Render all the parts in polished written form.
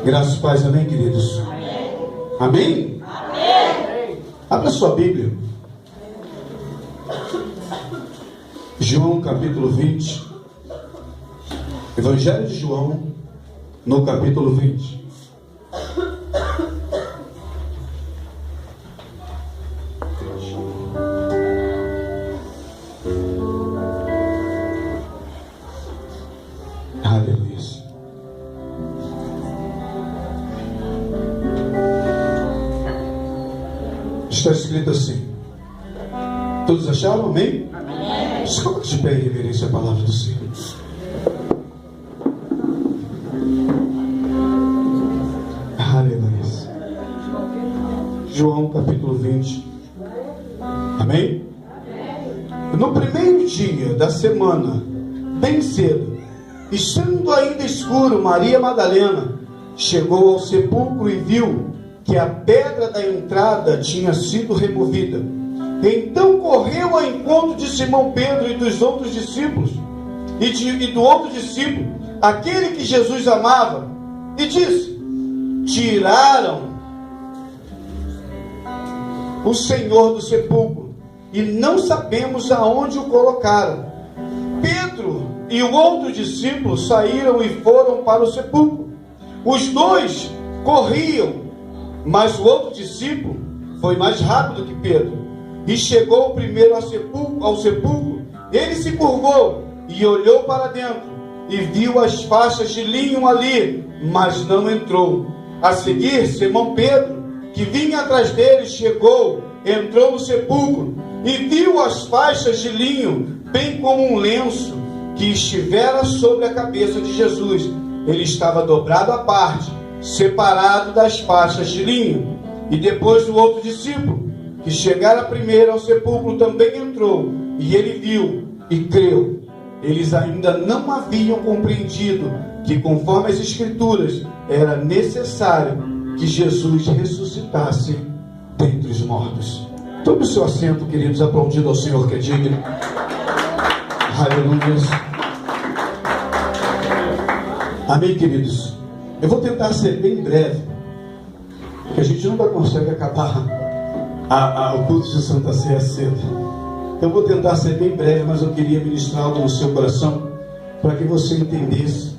Graças e paz, amém, queridos? Amém? Amém? Abra sua Bíblia. João capítulo 20. Evangelho de João, no capítulo 20. Aleluia. Está escrito assim. Todos acharam? Amém? Amém. Se coloque de pé em reverência à palavra do Senhor. Aleluia. João capítulo 20. Amém? No primeiro dia da semana, bem cedo, estando ainda escuro, Maria Madalena chegou ao sepulcro e viu que a pedra da entrada tinha sido removida. Então correu ao encontro de Simão Pedro e dos outros discípulos, e do outro discípulo, aquele que Jesus amava, e disse: tiraram o Senhor do sepulcro, e não sabemos aonde o colocaram. Pedro e o outro discípulo saíram e foram para o sepulcro. Os dois corriam, mas o outro discípulo foi mais rápido que Pedro, e chegou primeiro ao sepulcro. Ele se curvou e olhou para dentro, e viu as faixas de linho ali, mas não entrou. A seguir, Simão Pedro, que vinha atrás dele, entrou no sepulcro, e viu as faixas de linho, bem como um lenço que estivera sobre a cabeça de Jesus. Ele estava dobrado à parte, separado das faixas de linho. E depois o outro discípulo, que chegara primeiro ao sepulcro, também entrou, e ele viu e creu. Eles ainda não haviam compreendido que, conforme as Escrituras, era necessário que Jesus ressuscitasse dentre os mortos. Tome o seu assento, queridos, aplaudindo ao Senhor que é digno. Aleluia. Amém, queridos? Eu vou tentar ser bem breve, porque a gente nunca consegue acabar o culto de Santa Ceia cedo. Eu vou tentar ser bem breve, mas eu queria ministrar algo no seu coração, para que você entendesse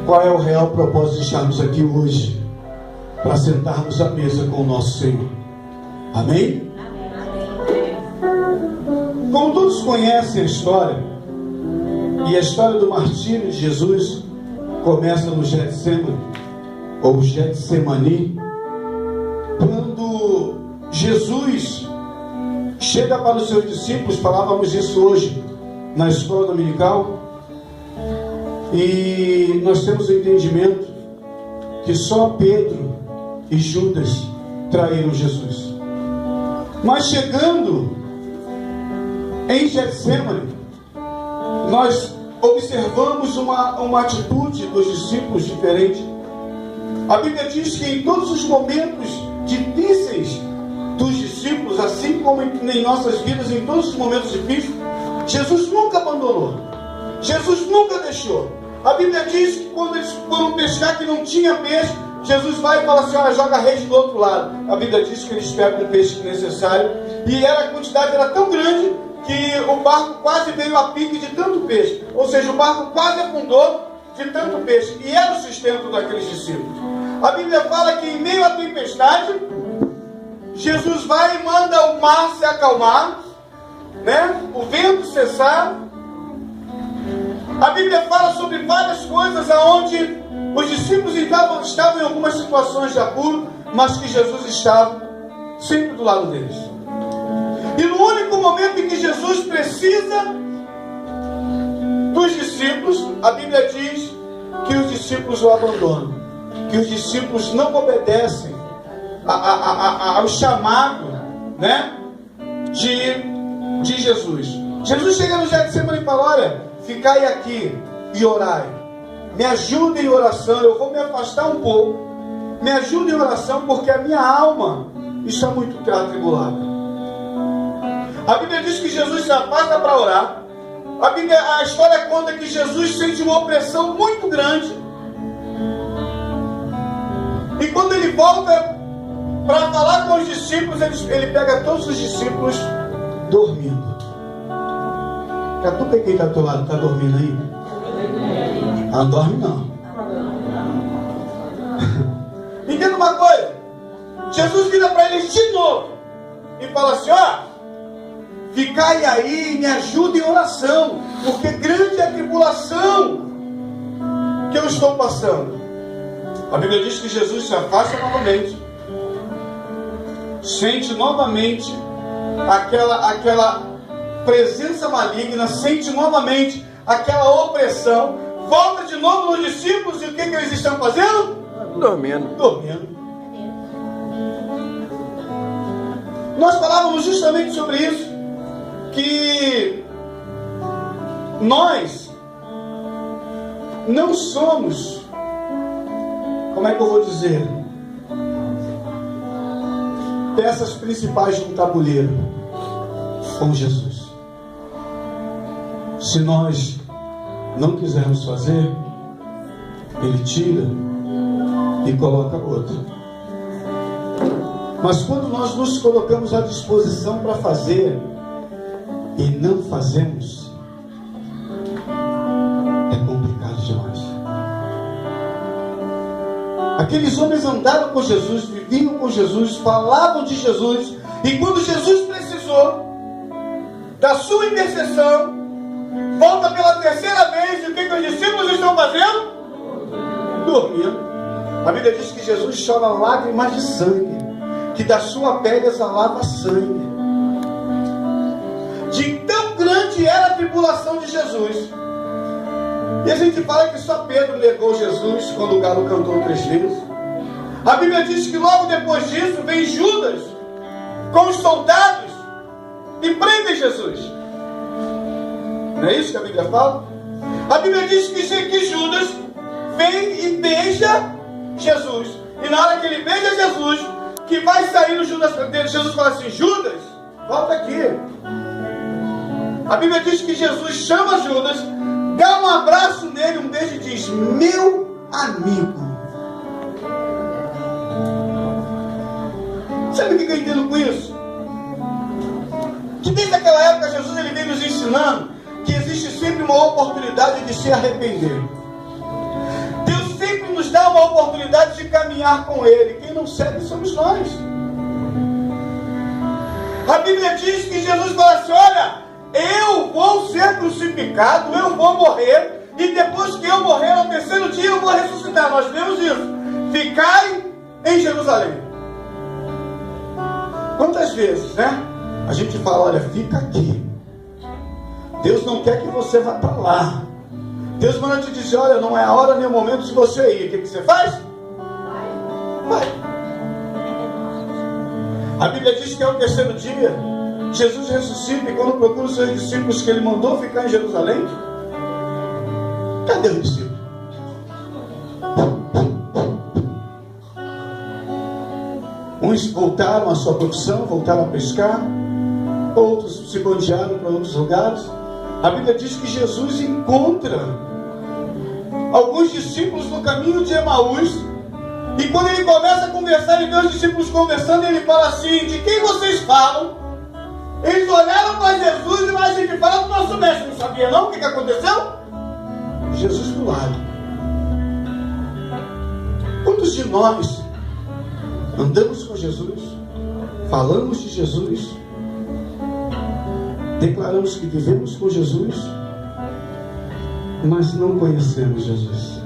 qual é o real propósito de estarmos aqui hoje, para sentarmos à mesa com o nosso Senhor. Amém? Como todos conhecem a história, e a história do martírio de Jesus começa no Getsemane, ou Getsemani, quando Jesus chega para os seus discípulos. Falávamos isso hoje na escola dominical, e nós temos o entendimento que só Pedro e Judas traíram Jesus. Mas chegando em Getsemane, nós observamos uma atitude dos discípulos diferente. A Bíblia diz que em todos os momentos difíceis dos discípulos, assim como em nossas vidas, em todos os momentos difíceis, Jesus nunca abandonou, Jesus nunca deixou. A Bíblia diz que quando eles foram pescar, que não tinha peixe, Jesus vai e fala assim: olha, joga a rede do outro lado. A Bíblia diz que eles pegam o peixe necessário, e a quantidade era tão grande que o barco quase veio a pique de tanto peixe. Ou seja, o barco quase afundou de tanto peixe, e era o sustento daqueles discípulos. A Bíblia fala que em meio à tempestade, Jesus vai e manda o mar se acalmar, né? O vento cessar. A Bíblia fala sobre várias coisas aonde os discípulos estavam em algumas situações de apuro, mas que Jesus estava sempre do lado deles. E no único momento em que Jesus precisa dos discípulos, a Bíblia diz que os discípulos o abandonam, que os discípulos não obedecem ao chamado, né, de Jesus. Jesus chega no Getsemane e fala: olha, ficai aqui e orai, me ajudem em oração. Eu vou me afastar um pouco, me ajudem em oração, porque a minha alma está muito atribulada. A Bíblia diz que Jesus se afasta para orar. A história conta que Jesus sente uma opressão muito grande. quando ele volta para falar com os discípulos, ele pega todos os discípulos dormindo. Catuca quem está do teu lado, está dormindo aí? Não dorme não. Entenda uma coisa. Jesus vira para eles de novo e fala assim: ó, ficai aí e me ajude em oração, porque grande é a tribulação que eu estou passando. A Bíblia diz que Jesus se afasta novamente, sente novamente aquela presença maligna, sente novamente aquela opressão, volta de novo nos discípulos, e o que eles estão fazendo? Dormindo. Nós falávamos justamente sobre isso, que nós não somos, como é que eu vou dizer, peças principais de um tabuleiro com Jesus. Se nós não quisermos fazer, Ele tira e coloca outro. Mas quando nós nos colocamos à disposição para fazer e não fazemos, é complicado demais. Aqueles homens andaram com Jesus, viviam com Jesus, falavam de Jesus, e quando Jesus precisou da sua intercessão, volta pela terceira vez, e o que os discípulos estão fazendo? Dormindo. A Bíblia diz que Jesus chora lágrimas de sangue, que da sua pele exalava sangue. De tão grande era a tribulação de Jesus. E a gente fala que só Pedro negou Jesus quando o galo cantou 3 vezes. A Bíblia diz que logo depois disso vem Judas com os soldados e prendem Jesus. Não é isso que a Bíblia fala? A Bíblia diz que Judas vem e beija Jesus. E na hora que ele beija Jesus, que vai sair o Judas dele, Jesus fala assim: Judas, volta aqui. A Bíblia diz que Jesus chama Judas, dá um abraço nele, um beijo e diz: meu amigo. Sabe o que eu entendo com isso? Que desde aquela época Jesus ele vem nos ensinando que existe sempre uma oportunidade de se arrepender. Deus sempre nos dá uma oportunidade de caminhar com Ele. Quem não segue somos nós. A Bíblia diz que Jesus fala assim: olha, eu vou ser crucificado, eu vou morrer, e depois que eu morrer, ao terceiro dia eu vou ressuscitar. Nós lemos isso. Ficai em Jerusalém. Quantas vezes, né? A gente fala: olha, fica aqui. Deus não quer que você vá para lá. Deus manda te dizer: olha, não é a hora nem o momento de você ir. O que você faz? Vai. A Bíblia diz que é o terceiro dia Jesus ressuscita, e quando procura os seus discípulos que ele mandou ficar em Jerusalém, cadê os discípulos? Uns voltaram à sua profissão, voltaram a pescar, outros se bandearam para outros lugares. A Bíblia diz que Jesus encontra alguns discípulos no caminho de Emaús, e quando ele começa a conversar, ele vê os discípulos conversando, e ele fala assim: de quem vocês falam? Eles olharam para Jesus, e a gente fala do nosso mestre. Não sabia não o que aconteceu? Jesus do lado. Quantos de nós andamos com Jesus, falamos de Jesus, declaramos que vivemos com Jesus, mas não conhecemos Jesus?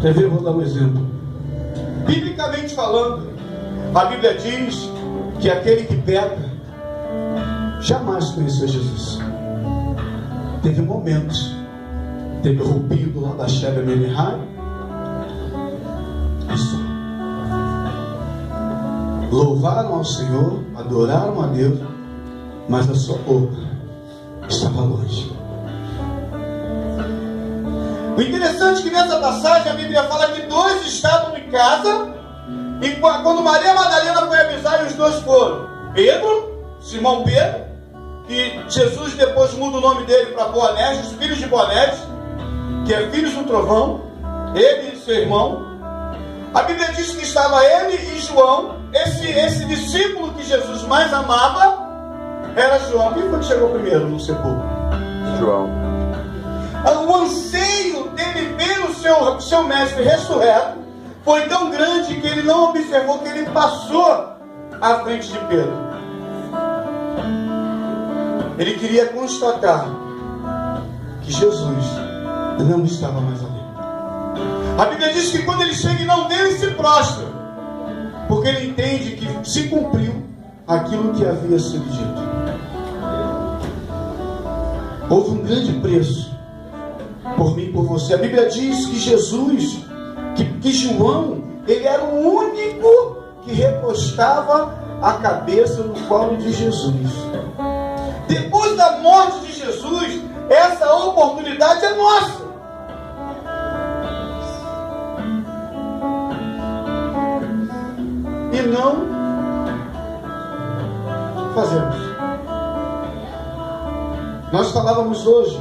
Quer ver? Eu vou dar um exemplo. Biblicamente falando, a Bíblia diz que aquele que peca jamais conheceu Jesus. Teve momentos, teve rompido lá da Sheba Menihai, isso. Louvaram ao Senhor, adoraram a Deus, mas a sua boca estava longe. O interessante é que nessa passagem a Bíblia fala que 2 estavam em casa, e quando Maria Madalena foi avisar, e os 2 foram Pedro, Simão Pedro, que Jesus depois muda o nome dele para Boanerges, os filhos de Boanerges, que é filho do trovão, ele e seu irmão. A Bíblia diz que estava ele e João, esse discípulo que Jesus mais amava, era João. Quem foi que chegou primeiro no sepulcro? João. O anseio dele ver o seu mestre ressurreto foi tão grande que ele não observou que ele passou à frente de Pedro. Ele queria constatar que Jesus não estava mais ali. A Bíblia diz que quando ele chega e não vê, ele se prostra, porque ele entende que se cumpriu aquilo que havia sido dito. Houve um grande preço por mim e por você. A Bíblia diz que Jesus, que João, ele era o único que recostava a cabeça no colo de Jesus. Depois da morte de Jesus, essa oportunidade é nossa. E não fazemos. Nós falávamos hoje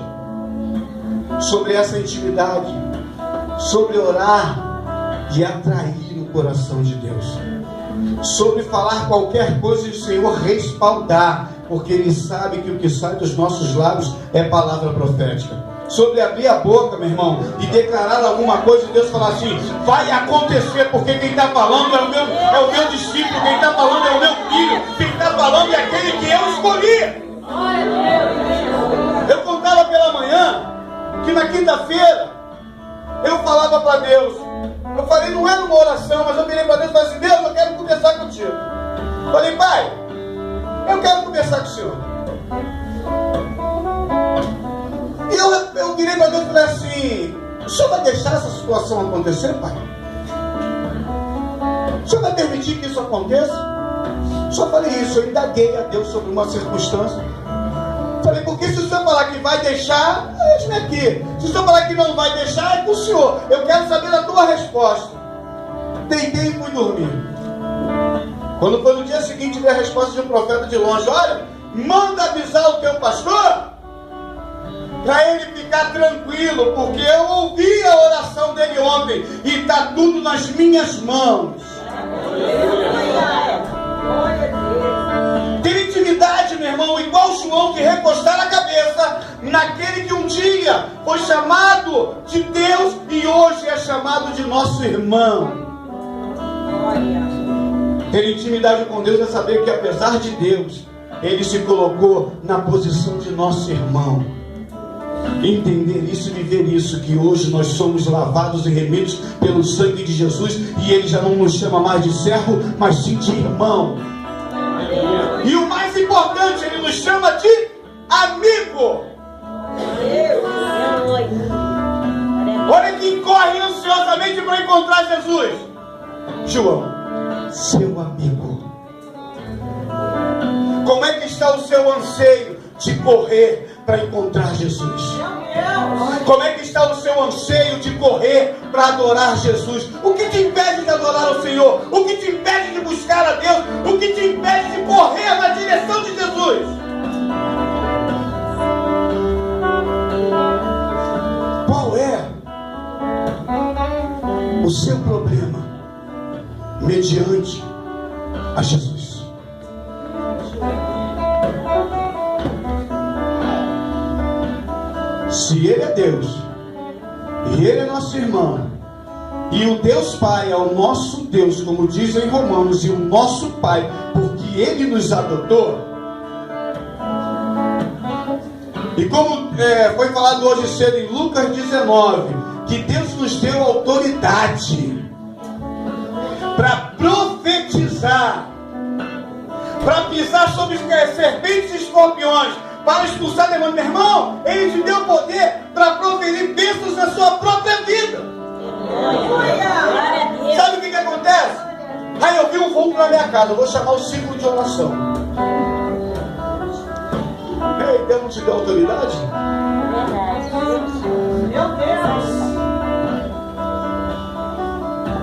sobre essa intimidade, sobre orar e atrair o coração de Deus, sobre falar qualquer coisa e o Senhor respaldar, porque Ele sabe que o que sai dos nossos lábios é palavra profética. Sobre abrir a boca, meu irmão, e declarar alguma coisa e Deus falar assim: vai acontecer, porque quem está falando é o meu discípulo, quem está falando é o meu filho, quem está falando é aquele que eu escolhi. Eu contava pela manhã que na quinta-feira eu falava para Deus. Eu falei, não é numa oração, mas eu virei para Deus e falei assim: Deus, eu quero conversar contigo. Falei, Pai, eu quero conversar com o Senhor. E eu virei para Deus e falei assim: o Senhor vai deixar essa situação acontecer, Pai? O Senhor vai permitir que isso aconteça? Só falei isso, eu indaguei a Deus sobre uma circunstância. Falei, porque se o Senhor falar que vai deixar, eis-me aqui. Se o Senhor falar que não vai deixar, é com o Senhor. Eu quero saber a tua resposta. Deitei e fui dormir. Quando foi no dia seguinte, veio a resposta de um profeta de longe: olha, manda avisar o teu pastor, para ele ficar tranquilo, porque eu ouvi a oração dele ontem, e está tudo nas minhas mãos. Ter intimidade, meu irmão, igual João, que recostar a cabeça naquele que um dia foi chamado de Deus e hoje é chamado de nosso irmão. Ter intimidade com Deus é saber que, apesar de Deus, Ele se colocou na posição de nosso irmão. Entender isso e viver isso, que hoje nós somos lavados e remidos pelo sangue de Jesus, e Ele já não nos chama mais de servo, mas sim de irmão. E o mais importante, Ele nos chama de amigo. Olha quem corre ansiosamente para encontrar Jesus: João, seu amigo. Como é que está o seu anseio de correr para encontrar Jesus? Como é que está o seu anseio de correr para adorar Jesus? O que te impede de adorar o Senhor? O que te impede de buscar a Deus? O que te impede de correr na direção de Jesus? Qual é o seu problema mediante a Jesus? Se Ele é Deus, e Ele é nosso irmão, e o Deus Pai é o nosso Deus, como diz em Romanos, e o nosso Pai, porque Ele nos adotou, e como foi falado hoje cedo em Lucas 19, que Deus nos deu autoridade para profetizar, para pisar sobre serpentes e escorpiões, para expulsar demônios. Meu irmão, Ele te deu poder para proferir bênçãos na sua própria vida. Sabe o que acontece? Aí eu vi um vulto na minha casa, eu vou chamar o círculo de oração. Ei, Deus não te deu autoridade? Meu Deus!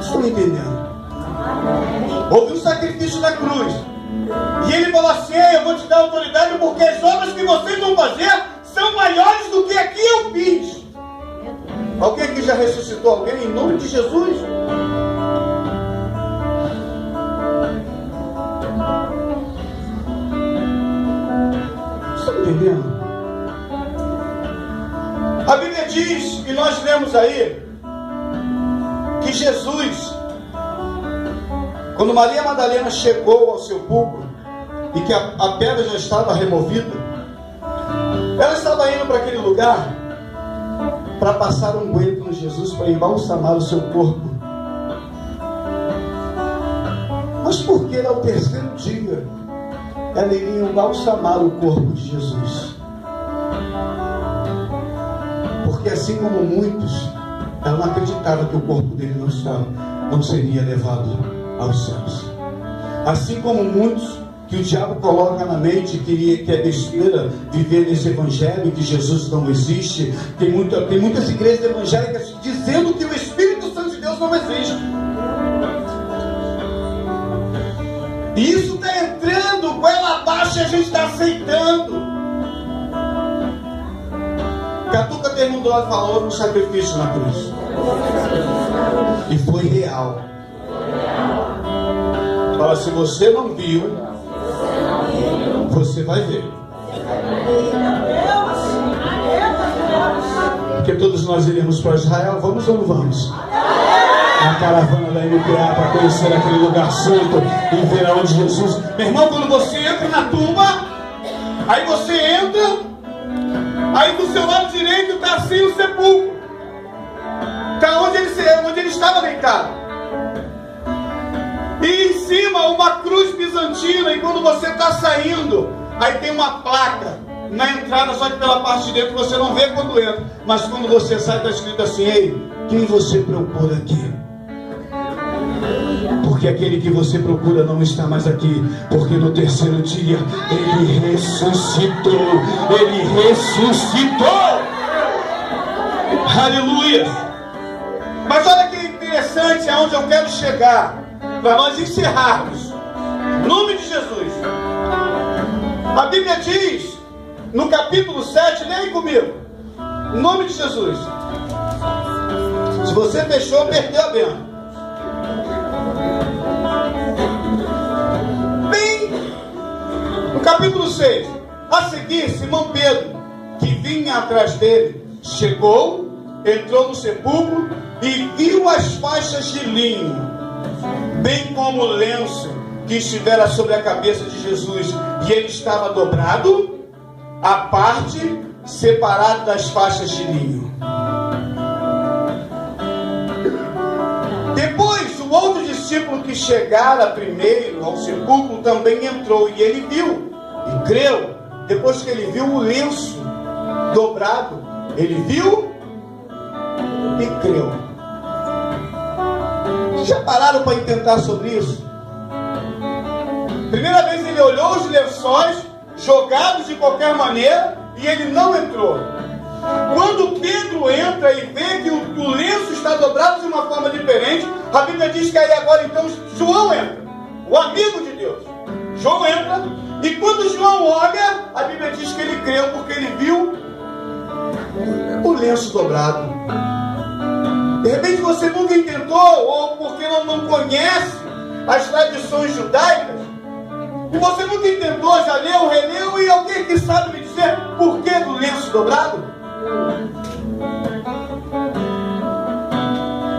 Estou me entendendo? Houve um sacrifício na cruz, e Ele falou assim: eu vou te dar autoridade, porque as obras que vocês vão fazer são maiores do que aqui eu fiz. Alguém aqui já ressuscitou alguém em nome de Jesus? Você está entendendo? A Bíblia diz, e nós lemos aí, que Jesus, quando Maria Madalena chegou ao sepulcro e que a pedra já estava removida, ela estava indo para aquele lugar para passar um unguento no Jesus, para embalsamar o seu corpo. Mas por que ao terceiro dia ela iria embalsamar o corpo de Jesus? Porque assim como muitos, ela não acreditava que o corpo dele não seria levado aos céus. Assim como muitos, que o diabo coloca na mente que é besteira viver nesse evangelho, que Jesus não existe. Tem muitas igrejas evangélicas dizendo que o Espírito Santo de Deus não existe. E isso está entrando goela abaixo e a gente está aceitando. Catuca teve um do lado e falou: houve um sacrifício na cruz. E foi real. Fala, se você não viu, você vai ver. Porque todos nós iremos para Israel, vamos ou não vamos? Na caravana da MPA para conhecer aquele lugar santo e ver aonde Jesus. Meu irmão, quando você entra na tumba, aí você entra, aí do seu lado direito está assim o sepulcro, está onde ele estava deitado. E em cima uma cruz bizantina. E quando você está saindo, aí tem uma placa na entrada, só que pela parte de dentro você não vê quando entra. Mas quando você sai, está escrito assim: ei, quem você procura aqui? Porque aquele que você procura não está mais aqui. Porque no terceiro dia ele ressuscitou. Ele ressuscitou. Aleluia. Mas olha que interessante, aonde eu quero chegar, para nós encerrarmos. Em nome de Jesus. A Bíblia diz, no capítulo 7, leia comigo. Em nome de Jesus. Se você fechou, perdeu a benção. Bem, no capítulo 6, a seguir, Simão Pedro, que vinha atrás dele, chegou, entrou no sepulcro e viu as faixas de linho, bem como o lenço que estivera sobre a cabeça de Jesus, e ele estava dobrado, à parte, separado das faixas de linho. Depois, o outro discípulo que chegara primeiro ao sepulcro também entrou, e ele viu, e creu. Depois que ele viu o lenço dobrado, ele viu e creu. Já pararam para intentar sobre isso? Primeira vez ele olhou os lençóis jogados de qualquer maneira e ele não entrou. Quando Pedro entra e vê que o lenço está dobrado de uma forma diferente, a Bíblia diz que aí agora então João entra, o amigo de Deus. João entra, e quando João olha, a Bíblia diz que ele creu porque ele viu o lenço dobrado. De repente você nunca intentou, ou porque não conhece as tradições judaicas, e você nunca intentou, já leu, releu, e alguém que sabe me dizer por que do lenço dobrado?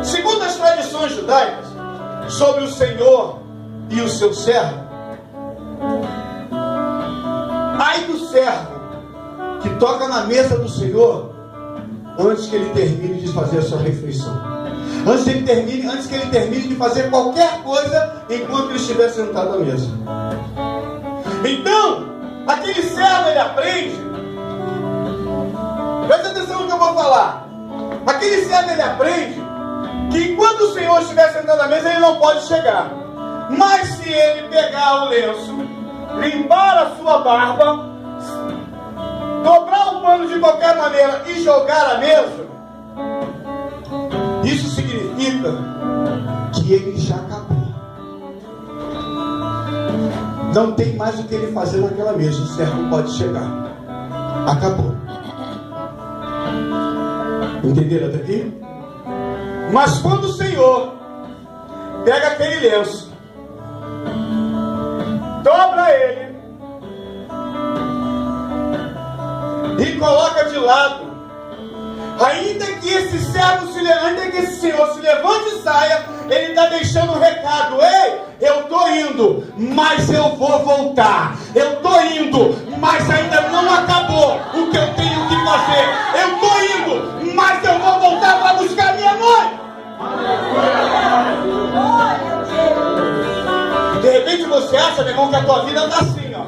Segundo as tradições judaicas sobre o Senhor e o seu servo, ai do servo que toca na mesa do Senhor antes que ele termine de fazer a sua refeição, antes que ele termine de fazer qualquer coisa enquanto ele estiver sentado à mesa. Então, aquele servo, ele aprende, presta atenção no que eu vou falar, aquele servo, ele aprende que enquanto o Senhor estiver sentado à mesa, ele não pode chegar. Mas se ele pegar o lenço, limpar a sua barba, dobrar o pano de qualquer maneira e jogar à mesa, isso significa que ele já acabou. Não tem mais o que ele fazer naquela mesa. O servo pode chegar. Acabou. Entenderam até aqui? Mas quando o Senhor pega aquele lenço, dobra ele e coloca de lado, ainda que esse servo ainda que esse senhor se levante e saia, ele está deixando um recado: ei, eu estou indo, mas eu vou voltar. Eu estou indo, mas ainda não acabou o que eu tenho que fazer. Eu estou indo, mas eu vou voltar para buscar minha mãe. De repente você acha, meu irmão, que a tua vida está assim, ó.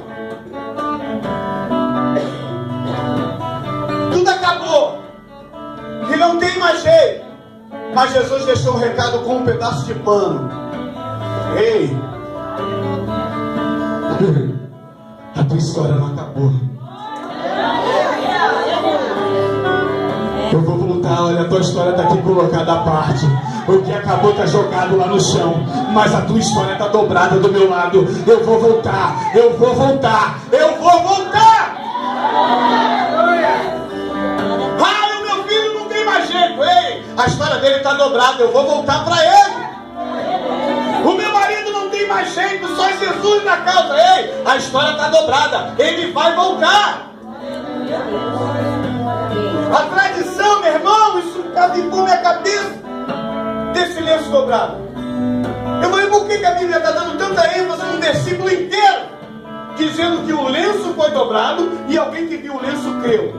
Tudo acabou, que não tem mais jeito. Mas Jesus deixou um recado com um pedaço de pano: ei, a tua história não acabou. Eu vou voltar, olha, a tua história está aqui colocada à parte. O que acabou está jogado lá no chão, mas a tua história está dobrada do meu lado. Eu vou voltar, eu vou voltar, eu vou voltar. Ah, o meu filho não tem mais jeito. Ei, a história dele está dobrada, eu vou voltar para ele. O meu marido não tem mais jeito, só Jesus na causa. Ei, a história está dobrada, ele vai voltar. A tradição, meu irmão, isso cavicou minha cabeça, desse lenço dobrado. Eu falei, por que a Bíblia está dando tanta ênfase num versículo inteiro, dizendo que o lenço foi dobrado e alguém que viu o lenço creu?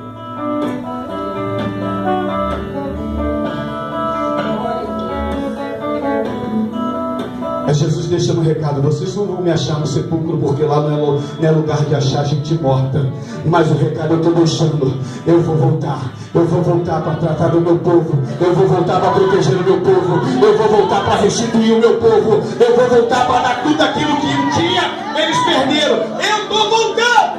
É Jesus deixando um recado: vocês não vão me achar no sepulcro, porque lá não é lugar de achar gente morta. Mas o recado eu estou deixando: eu vou voltar para tratar do meu povo, eu vou voltar para proteger o meu povo, eu vou voltar para restituir o meu povo, eu vou voltar para dar tudo aquilo que um dia eles perderam. Eu estou voltando.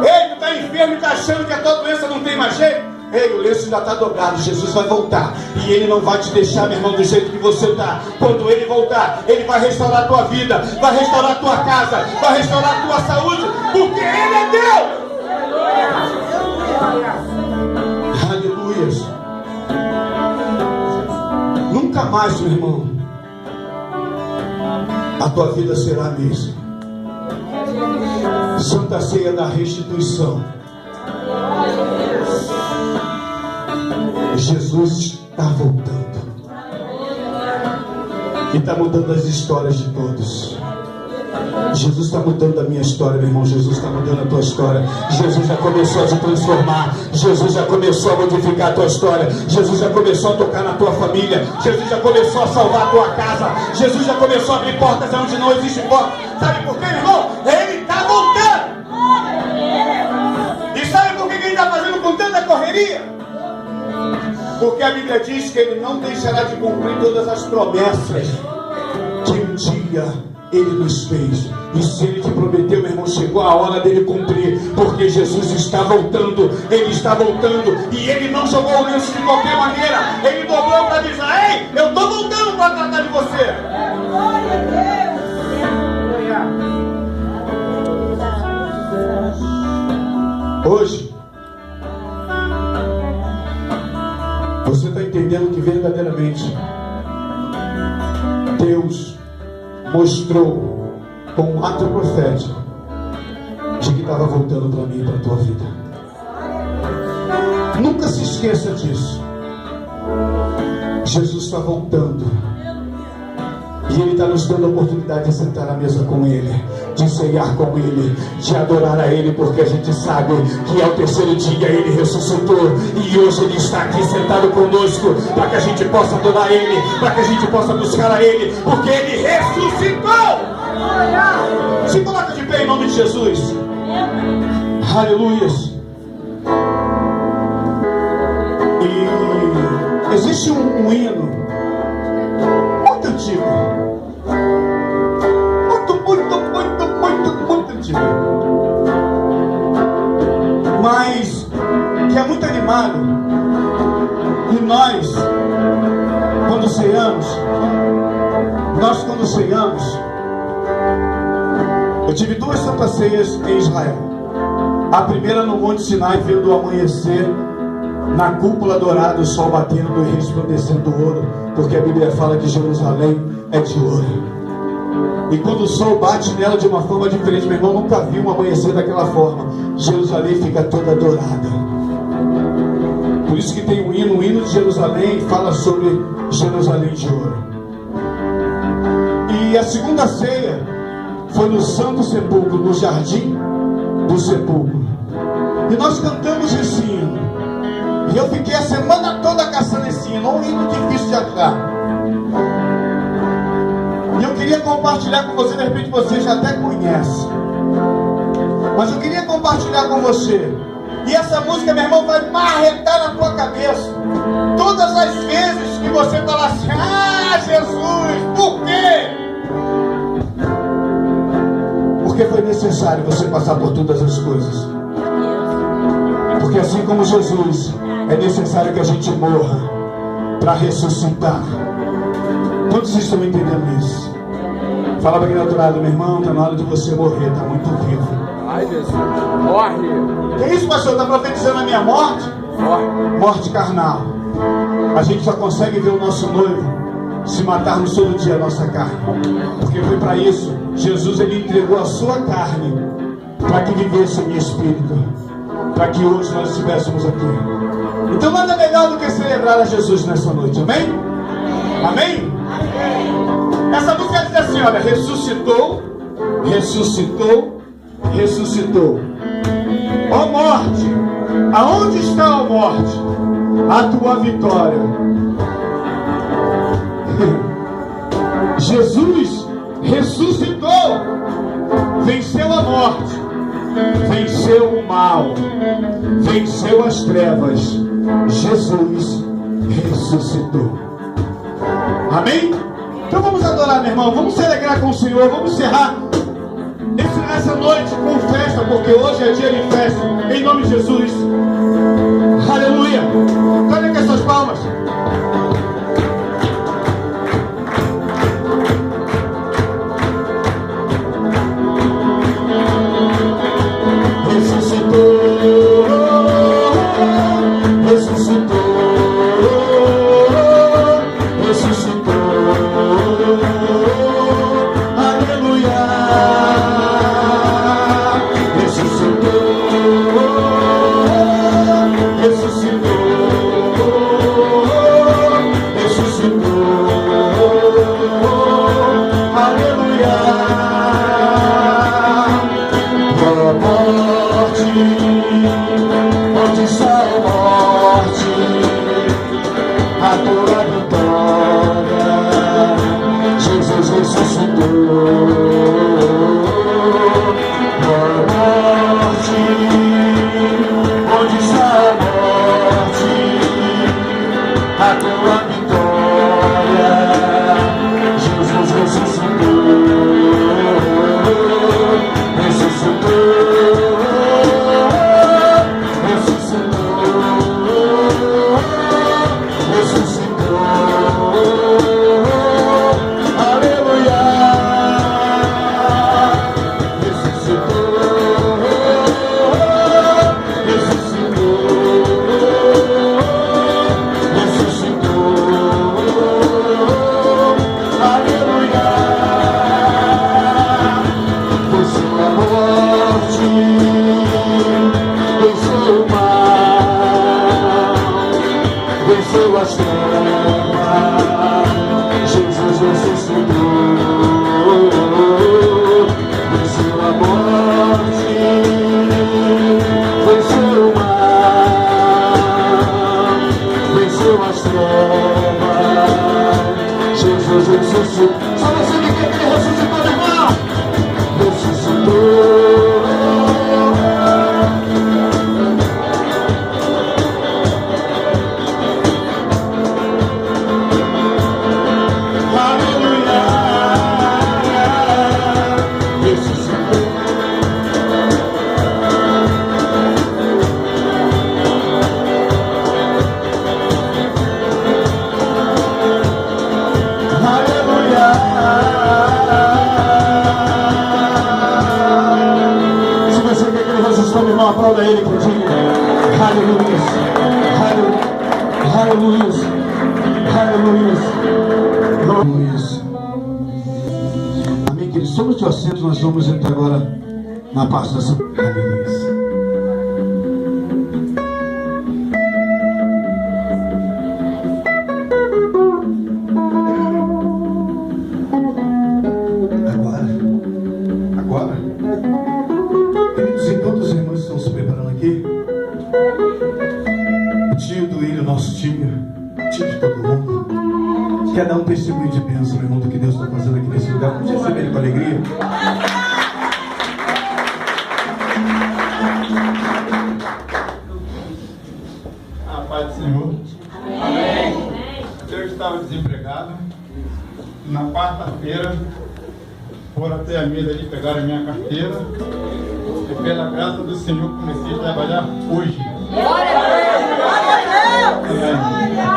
Ei, tu está enfermo e está achando que a tua doença não tem mais jeito? Ei, o lenço já está dobrado, Jesus vai voltar. E Ele não vai te deixar, meu irmão, do jeito que você está. Quando Ele voltar, Ele vai restaurar a tua vida, vai restaurar a tua casa, vai restaurar a tua saúde, porque Ele é Deus. Aleluia. Nunca mais, meu irmão, a tua vida será a mesma. Santa Ceia da Restituição. Jesus está voltando e está mudando as histórias de todos. Jesus está mudando a minha história, meu irmão. Jesus está mudando a tua história. Jesus já começou a te transformar. Jesus já começou a modificar a tua história. Jesus já começou a tocar na tua família. Jesus já começou a salvar a tua casa. Jesus já começou a abrir portas onde não existe porta. Sabe por quê, meu irmão? Ele está voltando. E sabe por que ele está fazendo com tanta correria? Porque a Bíblia diz que Ele não deixará de cumprir todas as promessas que um dia Ele nos fez. E se Ele te prometeu, meu irmão, chegou a hora dele cumprir. Porque Jesus está voltando. Ele está voltando. E Ele não jogou o lenço de qualquer maneira. Ele dobrou para dizer: ei, eu estou voltando para tratar de você. Hoje você está entendendo que verdadeiramente Deus mostrou com um ato profético de que estava voltando para mim e para a tua vida. Nunca se esqueça disso. Jesus está voltando e Ele está nos dando a oportunidade de sentar à mesa com Ele, de ceiar com Ele, de adorar a Ele, porque a gente sabe que ao terceiro dia Ele ressuscitou e hoje Ele está aqui sentado conosco para que a gente possa adorar Ele, para que a gente possa buscar a Ele, porque Ele ressuscitou. Se coloca de pé em nome de Jesus. Aleluia. E existe um hino muito antigo, muito antigo, mas que é muito animado. E nós quando ceiamos, eu tive 2 santas ceias em Israel. A primeira no Monte Sinai veio do amanhecer, na cúpula dourada, o sol batendo e resplandecendo ouro, porque a Bíblia fala que Jerusalém é de ouro. E quando o sol bate nela de uma forma diferente, meu irmão, nunca vi um amanhecer daquela forma. Jerusalém fica toda dourada. Por isso que tem um hino, o hino de Jerusalém fala sobre Jerusalém de ouro. E a segunda ceia foi no Santo Sepulcro, no Jardim do Sepulcro. E nós cantamos esse hino. E eu fiquei a semana toda caçando esse hino, um hino difícil de achar. E eu queria compartilhar com você, de repente você já até conhece. Mas eu queria compartilhar com você. E essa música, meu irmão, vai marretar na tua cabeça. Todas as vezes que você falar assim: ah, Jesus, por quê? Porque foi necessário você passar por todas as coisas. Porque assim como Jesus, é necessário que a gente morra para ressuscitar. Quantos estão entendendo isso? Fala para quem é do outro lado: meu irmão, está na hora de você morrer, está muito vivo. Ai, Jesus, morre. Que isso, pastor? Está profetizando a minha morte? Morre. Morte carnal. A gente só consegue ver o nosso noivo se matarmos todo dia a nossa carne. Porque foi para isso. Jesus, ele entregou a sua carne para que vivesse em espírito, para que hoje nós estivéssemos aqui. Então nada melhor do que celebrar a Jesus nessa noite, amém? Amém? Essa música diz assim, olha: ressuscitou, ressuscitou, ressuscitou. Ó morte, aonde está a morte? A tua vitória. Jesus ressuscitou, venceu a morte, venceu o mal, venceu as trevas. Jesus ressuscitou. Amém? Então vamos adorar, meu irmão. Vamos se alegrar com o Senhor. Vamos encerrar essa noite com festa, porque hoje é dia de festa. Em nome de Jesus. Aleluia. Olha com as suas palmas. Aleluia. aplauda Ele com digno. Aleluia. Aleluia. Aleluia. Amém, queridos? Sobre o teu assento, nós vamos entrar agora na parte da São. Aleluia. Quer dar um testemunho de bênção, meu irmão, do que Deus está fazendo aqui nesse lugar? Vamos receber ele com alegria. A paz do Senhor. Amém. Eu estava desempregado. Na quarta-feira, foram até a mesa ali, pegaram a minha carteira. E pela graça do Senhor, comecei a trabalhar hoje. Glória a Deus! Glória a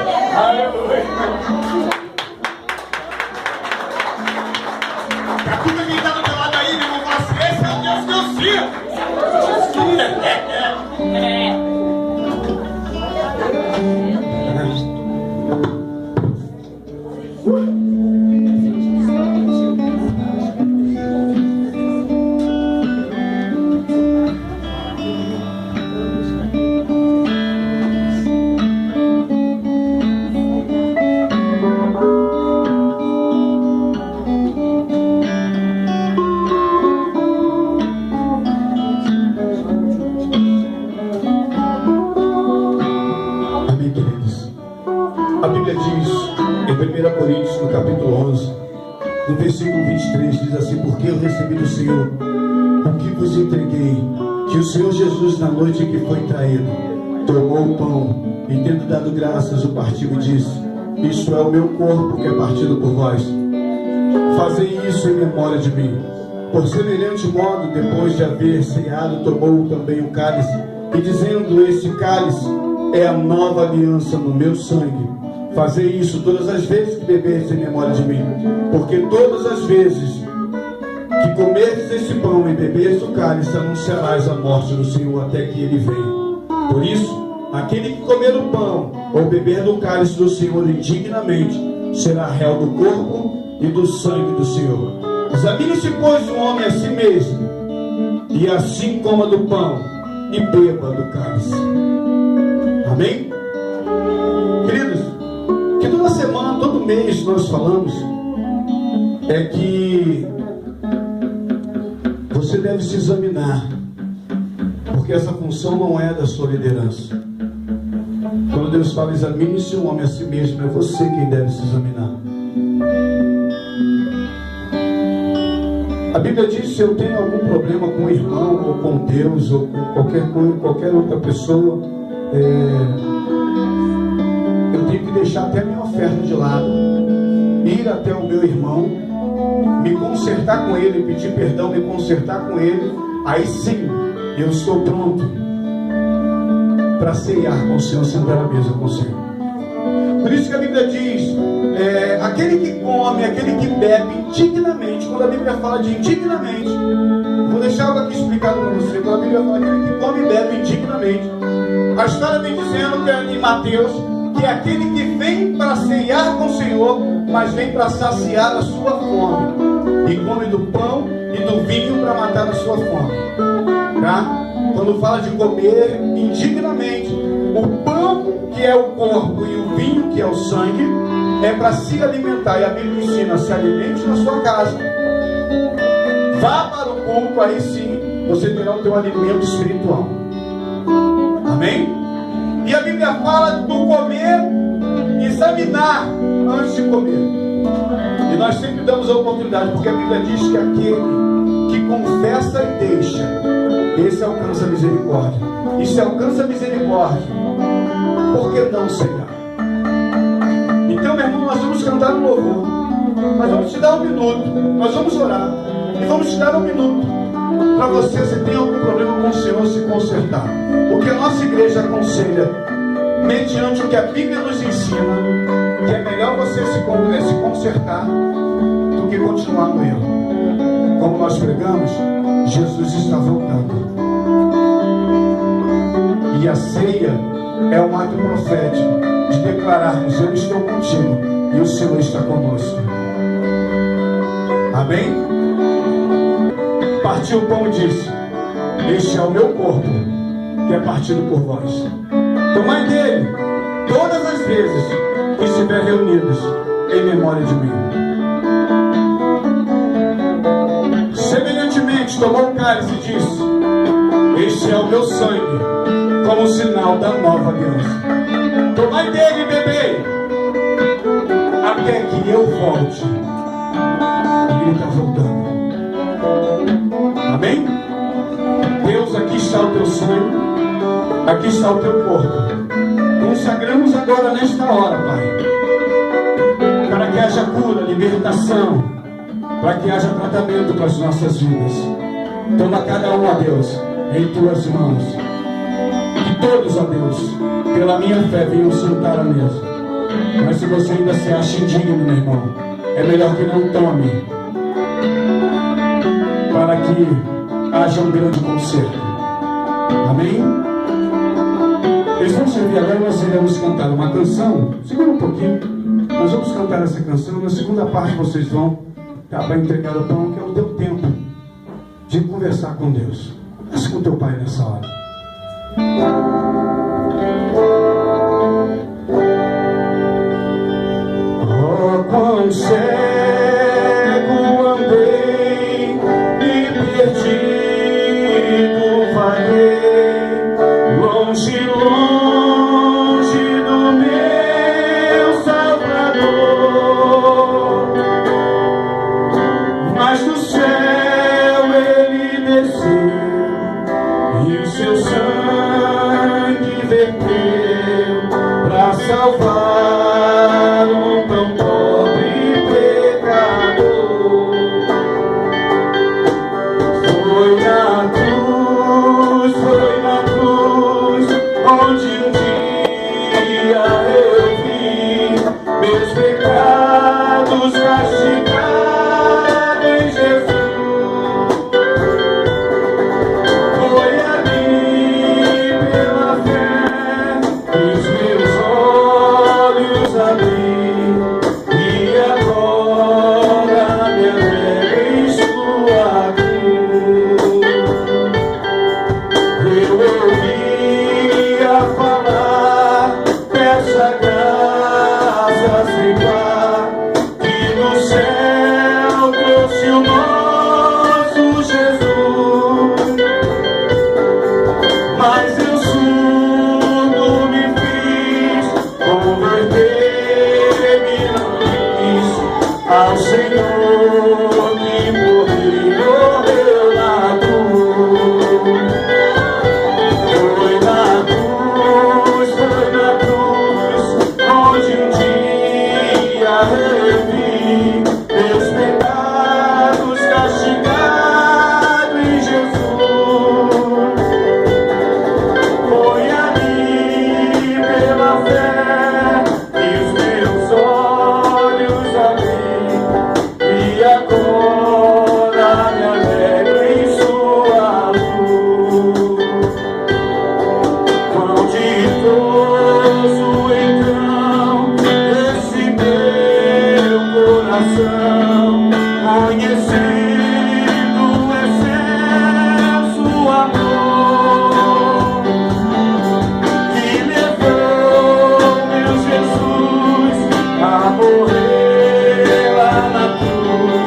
Deus! Aleluia! Capita quem está do teu lado aí, meu irmão, fala assim: esse é o Deus que eu sirvo. No versículo 23 diz assim: porque eu recebi do Senhor o que vos entreguei, que o Senhor Jesus, na noite em que foi traído, tomou o pão e, tendo dado graças, o partiu e disse: isto é o meu corpo que é partido por vós, fazei isso em memória de mim. Por semelhante modo, depois de haver ceado, tomou também o cálice e, dizendo: este cálice é a nova aliança no meu sangue. Fazei isso todas as vezes que beberes em memória de mim, porque todas as vezes que comeres este pão e beberes o cálice, anunciarás a morte do Senhor até que ele venha. Por isso, aquele que comer o pão ou beber do cálice do Senhor indignamente será réu do corpo e do sangue do Senhor. Examine-se, pois, o homem a si mesmo, e assim coma do pão e beba do cálice. Amém? Queridos, que toda semana, todo mês nós falamos é que você deve se examinar, porque essa função não é da sua liderança. Quando Deus fala examine-se o homem a si mesmo, é você quem deve se examinar. A Bíblia diz: se eu tenho algum problema com o irmão, ou com Deus, ou com qualquer outra pessoa, eu tenho que deixar até a minha oferta de lado, ir até o meu irmão, me consertar com ele, pedir perdão, me consertar com ele. Aí sim, eu estou pronto para ceiar com o Senhor, sentar à mesa com o Senhor. Por isso que a Bíblia diz: aquele que come, aquele que bebe indignamente. Quando a Bíblia fala de indignamente, vou deixar algo aqui explicado para você. Quando a Bíblia fala aquele que come e bebe indignamente, a história vem dizendo que é em Mateus, que é aquele que vem para ceiar com o Senhor, mas vem para saciar a sua fome, e come do pão e do vinho para matar a sua fome, tá? Quando fala de comer indignamente, o pão, que é o corpo, e o vinho, que é o sangue, é para se alimentar. E a Bíblia ensina: se alimente na sua casa, vá para o culto, aí sim você terá o teu alimento espiritual. Amém? E a Bíblia fala do comer, examinar antes de comer. E nós sempre damos a oportunidade, porque a Bíblia diz que aquele que confessa e deixa, esse alcança a misericórdia. E se alcança a misericórdia, por que não ceiar? Então, meu irmão, nós vamos cantar um louvor, nós vamos te dar um minuto, nós vamos orar, e vamos te dar um minuto para você, se tem algum problema com o Senhor, se consertar. Porque a nossa igreja aconselha, mediante o que a Bíblia nos ensina, que é melhor você se consertar do que continuar no erro. Como nós pregamos, Jesus está voltando. E a ceia é um ato profético de declararmos: eu estou contigo e o Senhor está conosco. Amém? Partiu o pão e disse: este é o meu corpo, que é partido por vós. Tomai dele todas as vezes que estiver reunidos em memória de mim. Semelhantemente, tomou o cálice e disse: este é o meu sangue, como sinal da nova aliança. Tomai dele e bebei, até que eu volte. E ele está voltando. Amém? Deus, aqui está o teu sangue, aqui está o teu corpo. Consagramos agora nesta hora, Pai, para que haja cura, libertação, para que haja tratamento para as nossas vidas. Toma cada um, ó Deus, em tuas mãos. Que todos, ó Deus, pela minha fé, venham sentar à mesa. Mas se você ainda se acha indigno, meu irmão, é melhor que não tome, para que haja um grande concerto. Amém? Eles vão servir agora, nós iremos cantar uma canção. Segura um pouquinho. Nós vamos cantar essa canção. Na segunda parte vocês vão para entregar o pão, que é o teu tempo de conversar com Deus. Converse com teu Pai nessa hora. Oh, quão cego andei e perdido vaguei, longe, longe do meu Salvador. Mas do céu ele desceu e o seu sangue verteu para salvar um tão pobre pecador. Foi na cruz, onde um dia eu vi meus pecados castigados em Jesus. Foi ali pela fé que os meus olhos abri, e agora me alegro em sua cruz. Eu ouvia falar dessa graça sem par, que no céu trouxe o nosso Jesus. Mas eu surdo me fiz, converter-me não quis ao Senhor que morreu na cruz. Foi na cruz, onde um dia eu vi meus pecados castigados em Jesus. Foi ali pela fé que os meus olhos abri, e agora me alegro em sua luz. Quão ditoso então esse meu coração, conhecendo o excelso amor que levou meu Jesus a morrer lá na cruz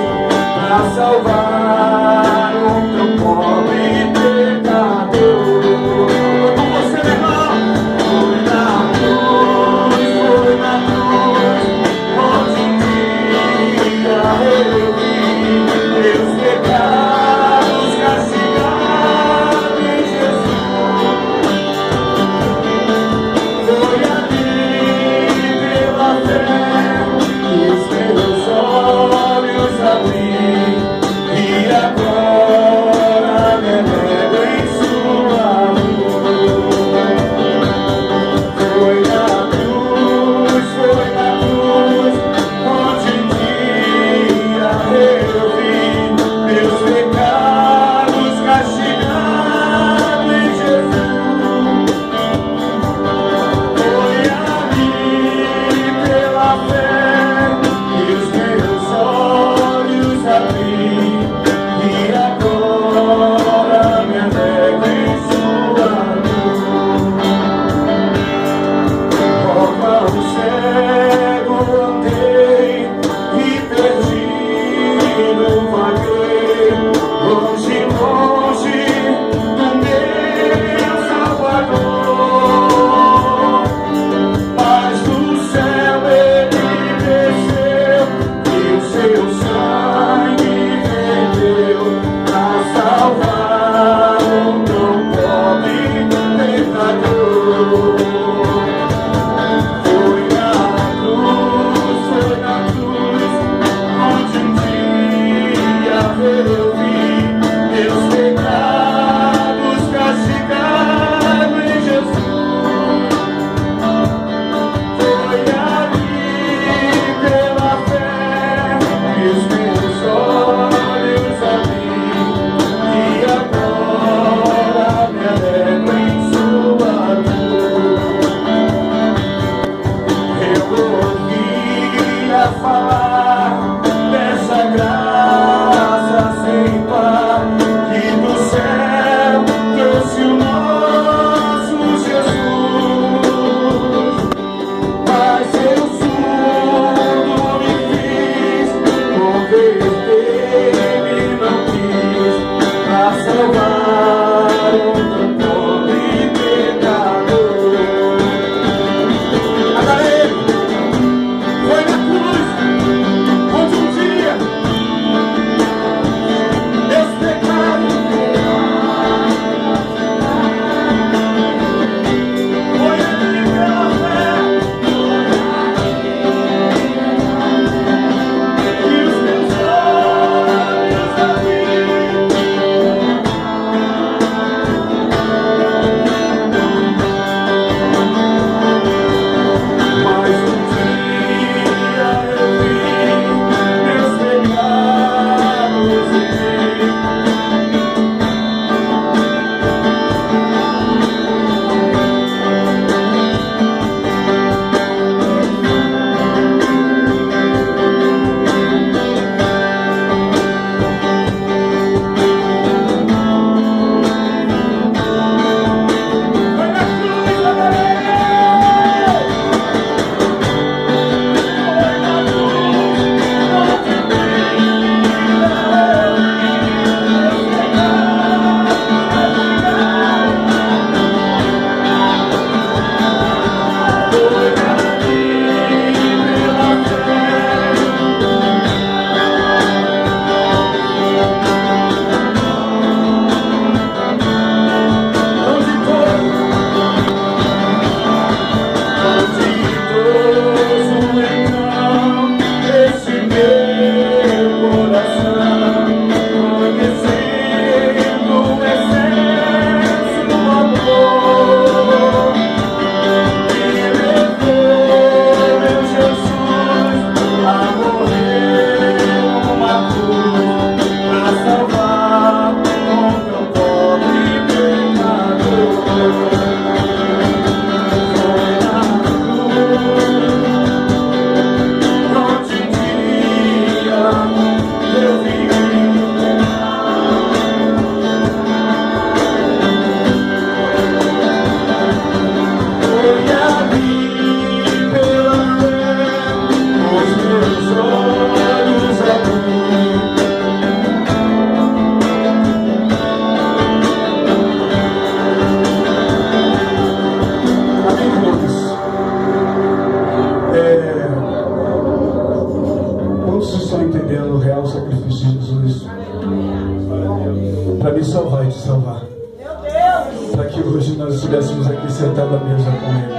para salvar um tão pobre pecador. Com você, meu irmão. Foi na cruz, onde um dia eu vi meus pecados castigados em Jesus. Foi ali pela fé que os meus olhos abri, e agora me alegro em sua luz. Foi na cruz, onde um dia eu vi meus salvar e te salvar. Para que hoje nós estivéssemos aqui sentados à mesa com Ele.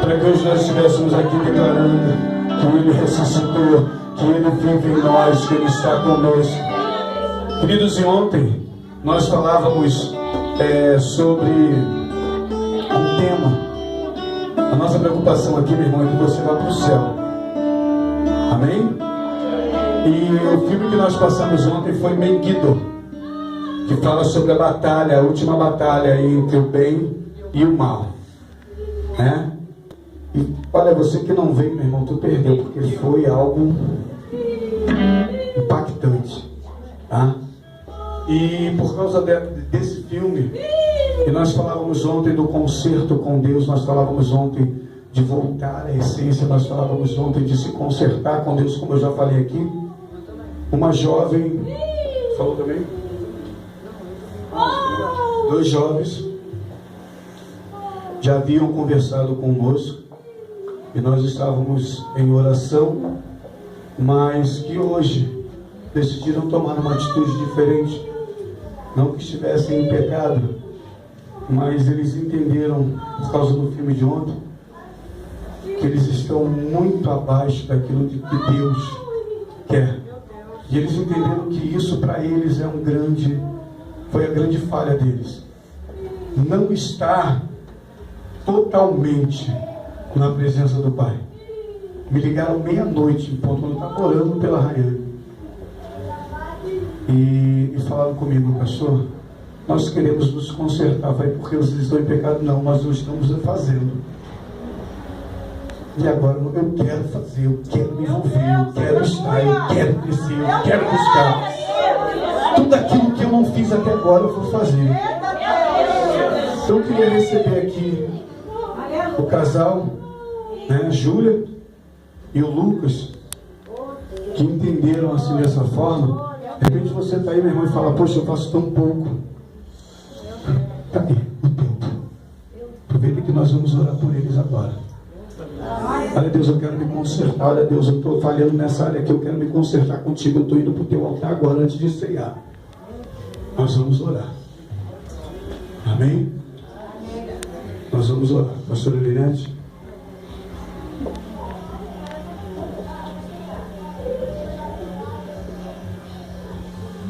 Para que hoje nós estivéssemos aqui declarando que Ele ressuscitou, que Ele vive em nós, que Ele está conosco. Queridos, e ontem nós falávamos sobre um tema. A nossa preocupação aqui, meu irmão, é que você vá para o céu. Amém? E o filme que nós passamos ontem foi Megiddo, que fala sobre a batalha, a última batalha entre o bem e o mal, né? E olha, você que não veio, meu irmão, tu perdeu, porque foi algo impactante, tá? E por causa desse filme, e nós falávamos ontem do conserto com Deus, nós falávamos ontem de voltar à essência, nós falávamos ontem de se consertar com Deus, como eu já falei aqui. uma jovem, falou também? 2 jovens já haviam conversado conosco e nós estávamos em oração, mas que hoje decidiram tomar uma atitude diferente. Não que estivessem em pecado, mas eles entenderam, por causa do filme de ontem, que eles estão muito abaixo daquilo que Deus quer. E eles entenderam que isso para eles foi a grande falha deles. Não estar totalmente na presença do Pai. Me ligaram meia-noite, quando eu estava orando pela Rayane. E falaram comigo, pastor, nós queremos nos consertar. Vai porque vocês estão em pecado? Não, nós não estamos fazendo. E agora eu quero fazer, eu quero me envolver, eu quero estar, eu quero crescer, eu quero buscar. Tudo aquilo que eu não fiz até agora eu vou fazer. Então eu queria receber aqui o casal, né, a Júlia e o Lucas, que entenderam assim dessa forma. De repente você está aí, meu irmão, e fala, poxa, eu faço tão pouco. Cadê o tempo? Aproveita que nós vamos orar por eles agora. Olha, Deus, eu quero me consertar. Olha, Deus, eu estou falhando nessa área aqui, eu quero me consertar contigo. Eu estou indo para o teu altar agora, antes de ceiar. Nós vamos orar. Amém? Nós vamos orar. Pastora Linete.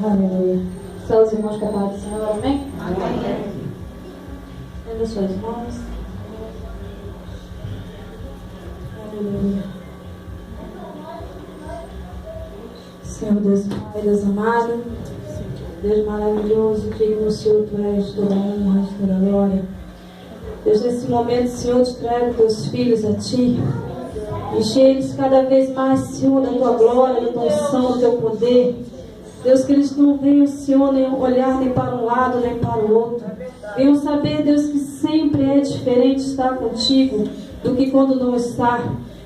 Aleluia. São os irmãos que a paz do Senhor, amém? Amém. Estenda suas mãos. Aleluia. Senhor Deus Pai, Deus amado, Deus maravilhoso, digno Senhor, Tu és toda honra, toda glória. Deus, nesse momento, Senhor, te trago teus filhos a Ti. Enche eles cada vez mais, Senhor, da Tua glória, da Tua unção, do Teu poder. Deus, que eles não venham, Senhor, nem olhar nem para um lado, nem para o outro. Venham saber, Deus, que sempre é diferente estar contigo do que quando não está.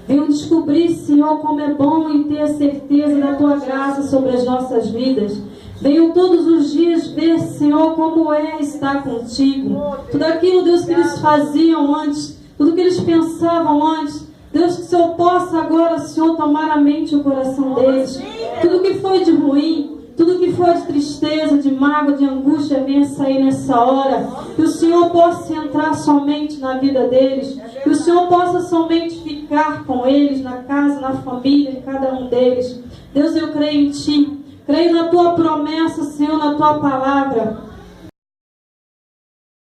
Venham descobrir, Senhor, como é bom e ter a certeza da Tua graça sobre as nossas vidas. Venham todos os dias ver, Senhor, como é estar contigo. Tudo aquilo, Deus, que eles faziam antes, tudo que eles pensavam antes, Deus, que o Senhor possa agora, Senhor, tomar a mente e o coração deles. Tudo que foi de ruim, tudo que foi de tristeza, de mágoa, de angústia, venha sair nessa hora. Que o Senhor possa entrar somente na vida deles. Que o Senhor possa somente ficar com eles, na casa, na família, em cada um deles. Deus, eu creio em Ti. Creio na Tua promessa, Senhor, na Tua palavra.